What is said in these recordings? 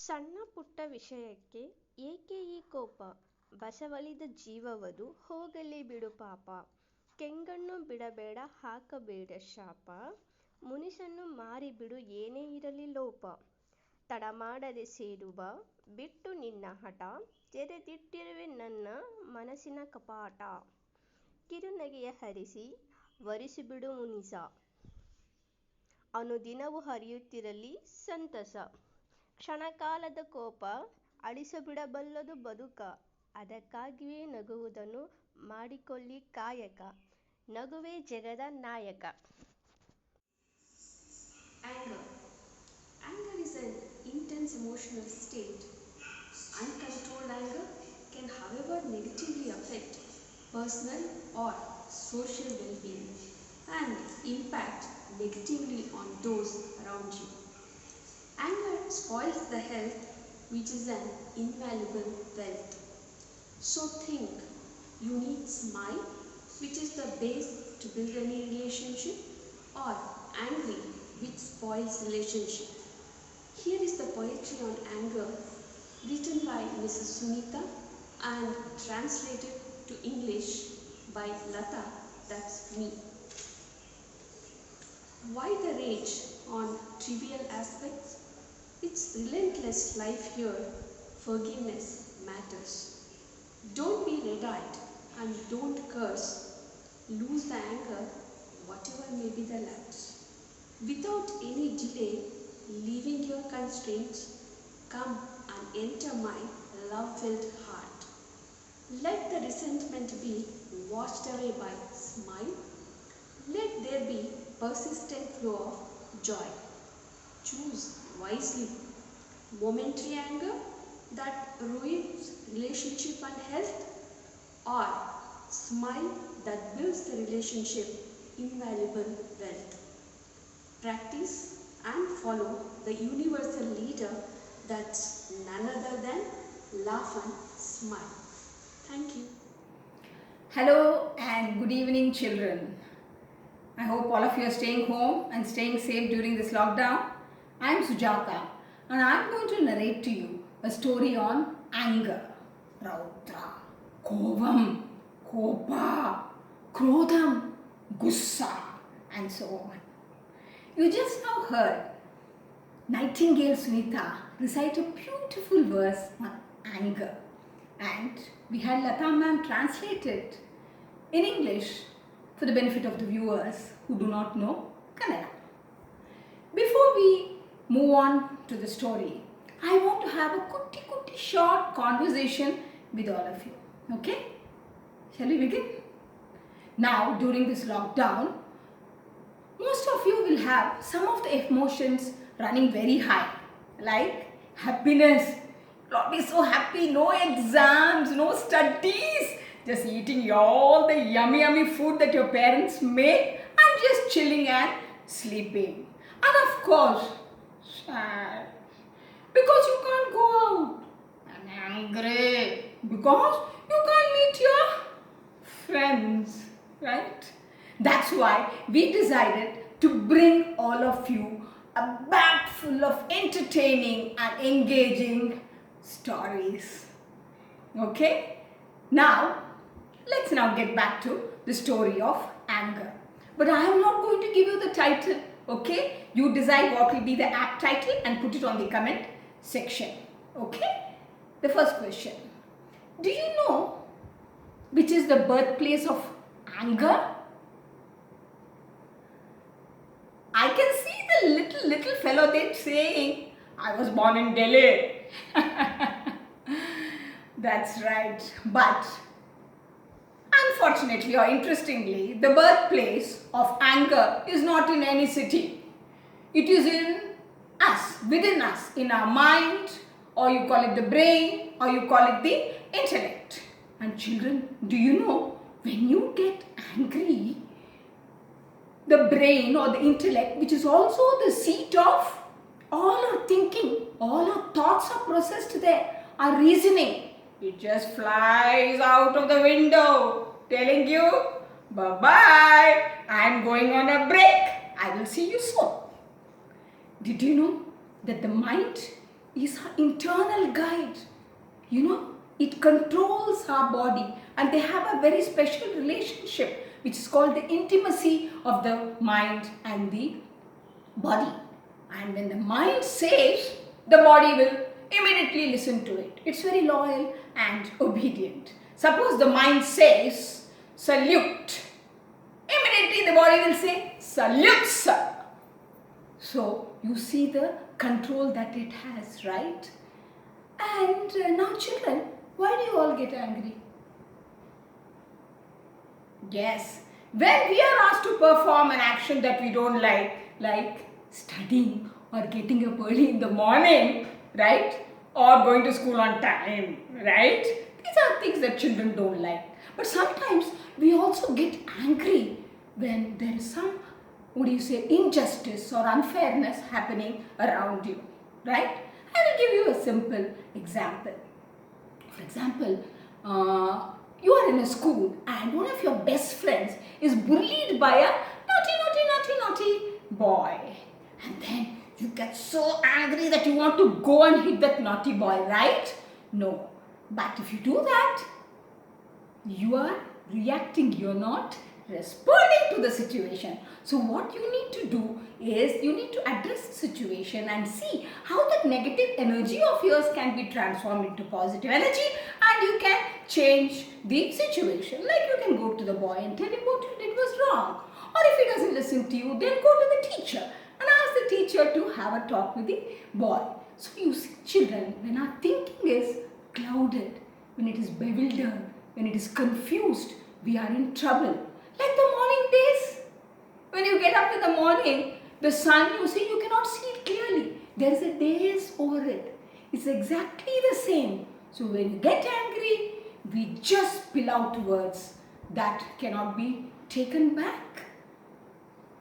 ಸಣ್ಣ ಪುಟ್ಟ ವಿಷಯಕ್ಕೆ ಏಕೆ ಈ ಕೋಪ? ಬಸವಳಿದ ಜೀವವದು ಹೋಗಲಿ ಬಿಡು ಪಾಪ. ಕೆಂಗಣ್ಣು ಬಿಡಬೇಡ ಹಾಕಬೇಡ ಶಾಪ. ಮುನಿಸನ್ನು ಮಾರಿಬಿಡು ಏನೇ ಇರಲಿ ಲೋಪ. ತಡ ಮಾಡದೆ ಸೇರುವ ಬಿಟ್ಟು ನಿನ್ನ ಹಠ. ತೆರೆದಿಟ್ಟಿರುವೆ ನನ್ನ ಮನಸ್ಸಿನ ಕಪಾಟ. ಕಿರುನಗೆಯ ಹರಿಸಿ ವರಿಸಿಬಿಡು ಮುನಿಸ. ಅನುದಿನವೂ ಹರಿಯುತ್ತಿರಲಿ ಸಂತಸ. ಕ್ಷಣಕಾಲದ ಕೋಪ ಅಳಿಸಿಬಿಡಬಲ್ಲದು ಬದುಕ. ಅದಕ್ಕಾಗಿಯೇ ನಗುವುದನ್ನು ಮಾಡಿಕೊಳ್ಳಿ ಕಾಯಕ. ನಗುವೇ ಜಗದ ನಾಯಕ. Anger. Anger is an intense emotional state. Uncontrolled anger can, however, negatively affect personal or social well-being and impact negatively on those around you. Anger spoils the health, which is an invaluable wealth. So think, you need smile, which is the base to build any relationship, or angry, which spoils relationship. Here is the poetry on anger, written by Mrs. Sunita and translated to English by Lata, that's me. Why the rage on trivial aspects? It's relentless life here, forgiveness matters. Don't be red-eyed and don't curse. Lose the anger, whatever may be the lapse. Without any delay, leaving your constraints, come and enter my love-filled heart. Let the resentment be washed away by smile. Let there be persistent flow of joy. Choose wisely. Momentary anger that ruins relationship and health, or smile that builds the relationship invaluable wealth. Practice and follow the universal leader, that's none other than laugh and smile. Thank you. Hello and good evening, children. I hope all of you are staying home and staying safe during this lockdown. I am Sujata and I am going to narrate to you a story on anger. Raudhra, Kovam, Kopa, Krodham, Gussa, and so on. You just now heard Nightingale Sunita recite a beautiful verse on anger, and we had Lata ma'am translate it in English for the benefit of the viewers who do not know Kannada. Before we move on to the story, I want to have a kutti short conversation with all of you. Okay? Shall we begin? Now, during this lockdown, most of you will have some of the emotions running very high, like happiness. You'll be so happy, no exams, no studies, just eating all the yummy food that your parents make and just chilling and sleeping. And of course, sad because you can't go out. And angry because you can't meet your friends, right? That's why we decided to bring all of you a bag full of entertaining and engaging stories. Okay? Now, let's now get back to the story of anger. But I am not going to give you the title, okay? You decide what will be the apt title and put it on the comment section, okay? The first question. Do you know which is the birthplace of anger? I can see the little fellow there saying, I was born in Delhi. That's right. But unfortunately or interestingly, the birthplace of anger is not in any city. It is in us, within us, in our mind, or you call it the brain, or you call it the intellect. And children, do you know, when you get angry, the brain or the intellect, which is also the seat of all our thinking, all our thoughts are processed there, our reasoning, it just flies out of the window, telling you, bye-bye, I'm going on a break, I will see you soon. Did you know that the mind is our internal guide. It controls our body, and they have a very special relationship which is called the intimacy of the mind and the body. And when the mind says, the body will immediately listen to it. It's very loyal and obedient. Suppose the mind says, salute. Immediately the body will say, salute, sir. So you see the control that it has, right? And now children, why do you all get angry? Yes, when we are asked to perform an action that we don't like studying or getting up early in the morning, right? Or going to school on time, right? These are things that children don't like. But sometimes we also get angry when there is some, injustice or unfairness happening around you, right? I will give you a simple example. For example, you are in a school and one of your best friends is bullied by a naughty boy. And then you get so angry that you want to go and hit that naughty boy, right? No. But if you do that, you are reacting, you're not responding to the situation. So what you need to do is you need to address the situation and see how that negative energy of yours can be transformed into positive energy, and you can change the situation. Like you can go to the boy and tell him what you did was wrong. Or if he doesn't listen to you, then go to the teacher and ask the teacher to have a talk with the boy. So you see children, when our thinking is clouded, when it is bewildered, when it is confused, we are in trouble. Like the morning days. When you get up in the morning, the sun, you cannot see it clearly. There is a daze over it. It's exactly the same. So when you get angry, we just spill out words that cannot be taken back.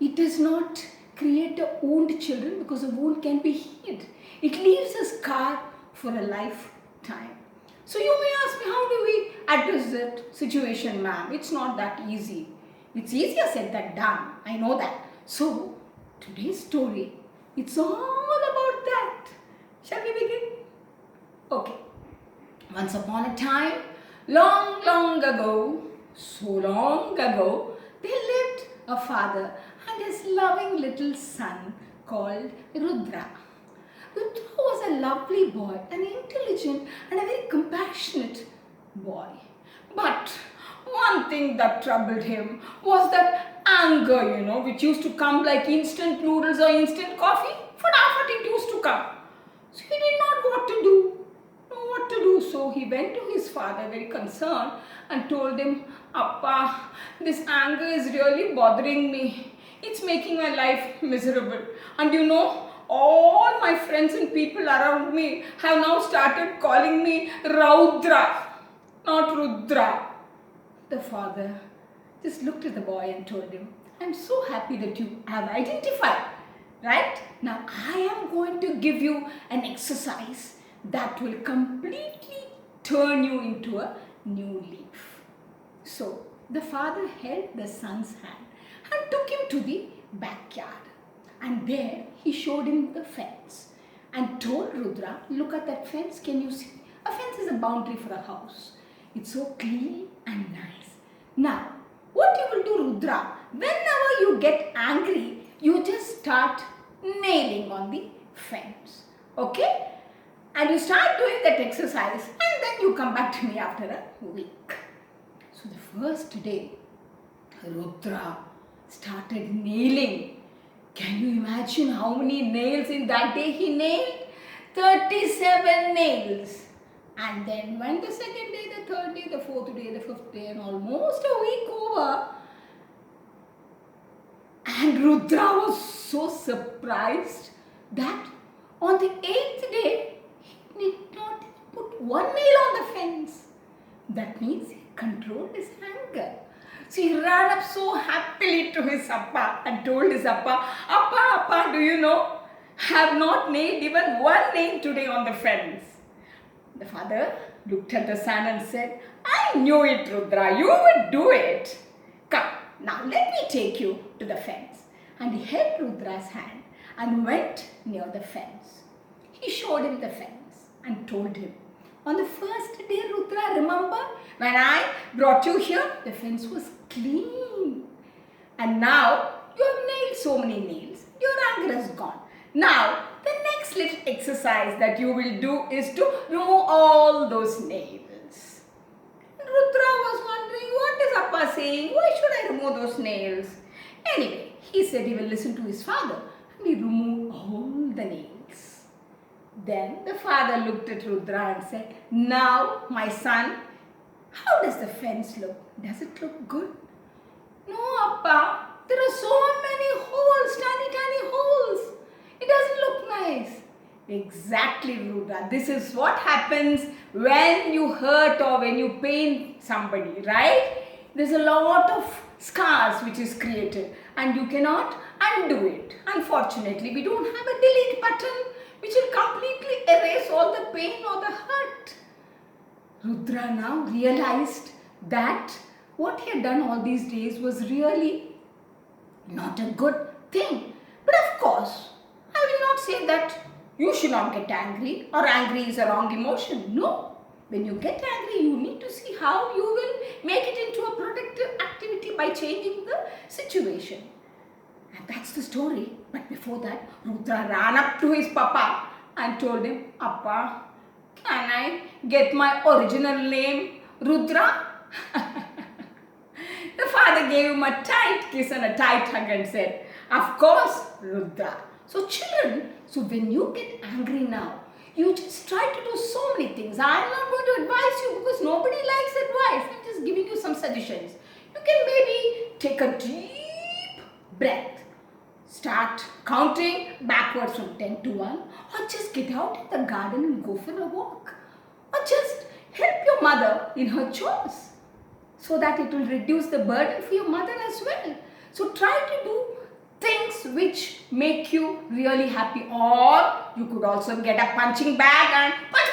It does not create a wound, children, because a wound can be healed. It leaves a scar for a lifetime. So you may ask me, how do we address that situation, ma'am? It's not that easy. It's easier said than done. I know that. So today's story, it's all about that. Shall we begin? Okay. Once upon a time, long ago, so long ago, there lived a father and his loving little son called Raudhra. Raudhra was a lovely boy, an intelligent and a very compassionate boy. But one thing that troubled him was that anger, which used to come like instant noodles or instant coffee. Fataafat it used to come. So he did not know what to do. So he went to his father very concerned and told him, Appa, this anger is really bothering me. It's making my life miserable. And all my friends and people around me have now started calling me Raudhra, not Rudra. The father just looked at the boy and told him, I'm so happy that you have identified, right? Now I am going to give you an exercise that will completely turn you into a new leaf. So the father held the son's hand and took him to the backyard. And there he showed him the fence and told Raudhra, look at that fence, can you see? A fence is a boundary for a house. It's so clean and nice. Now, what you will do, Raudhra, whenever you get angry, you just start nailing on the fence. Okay? And you start doing that exercise and then you come back to me after a week. So the first day, Raudhra started nailing. Can you imagine how many nails in that day he nailed? 37 nails. And then went the second day, the third day, the fourth day, the fifth day, and almost a week over. And Raudhra was so surprised that on the 8th day, he did not put one nail on the fence. That means he controlled his anger. So he ran up so happily to his appa and told his appa, Appa, do you know, I have not nailed even one nail today on the fence. The father looked at the son and said, I knew it, Raudhra, you would do it. Come, now let me take you to the fence. And he held Rudra's hand and went near the fence. He he showed him the fence and told him, on the first day, Rudra, remember when I brought you here, the fence was clean. And now you have nailed so many nails, your anger is gone. Now, the next little exercise that you will do is to remove all those nails. Rudra was wondering, what is Appa saying? Why should I remove those nails? Anyway, he said he will listen to his father and he removed all the nails. Then the father looked at Rudra and said, now, my son, how does the fence look? Does it look good? No, Appa. There are so many holes, tiny holes. It doesn't look nice. Exactly, Rudra. This is what happens when you hurt or when you pain somebody, right? There's a lot of scars which is created and you cannot undo it. Unfortunately, we don't have a delete button which will completely erase all the pain or the hurt. Rudra now realized that what he had done all these days was really not a good thing. But of course, I will not say that you should not get angry or angry is a wrong emotion. No. When you get angry, you need to see how you will make it into a productive activity by changing the situation. And that's the story. But before that, Rudra ran up to his papa and told him, Appa, can I get my original name, Rudra? The father gave him a tight kiss and a tight hug and said, of course, Rudra. So children, when you get angry now, you just try to do so many things. I'm not going to advise you because nobody likes advice. I'm just giving you some suggestions. You can maybe take a deep breath. Start counting backwards from 10 to 1 or just get out in the garden and go for a walk. Or just help your mother in her chores so that it will reduce the burden for your mother as well. So try to do things which make you really happy, or you could also get a punching bag and punch,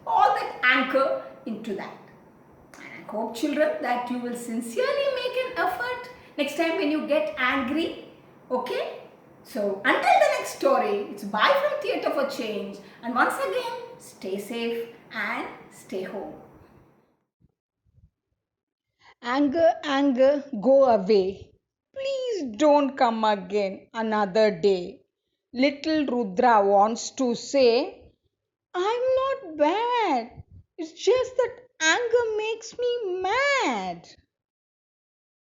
all that anchor into that. And I hope children that you will sincerely make an effort next time when you get angry. Okay? So until the next story, it's bye from Theatre for Change, and once again, stay safe and stay home. Anger, anger, go away. Please don't come again another day. Little Rudra wants to say, I'm not bad. It's just that anger makes me mad.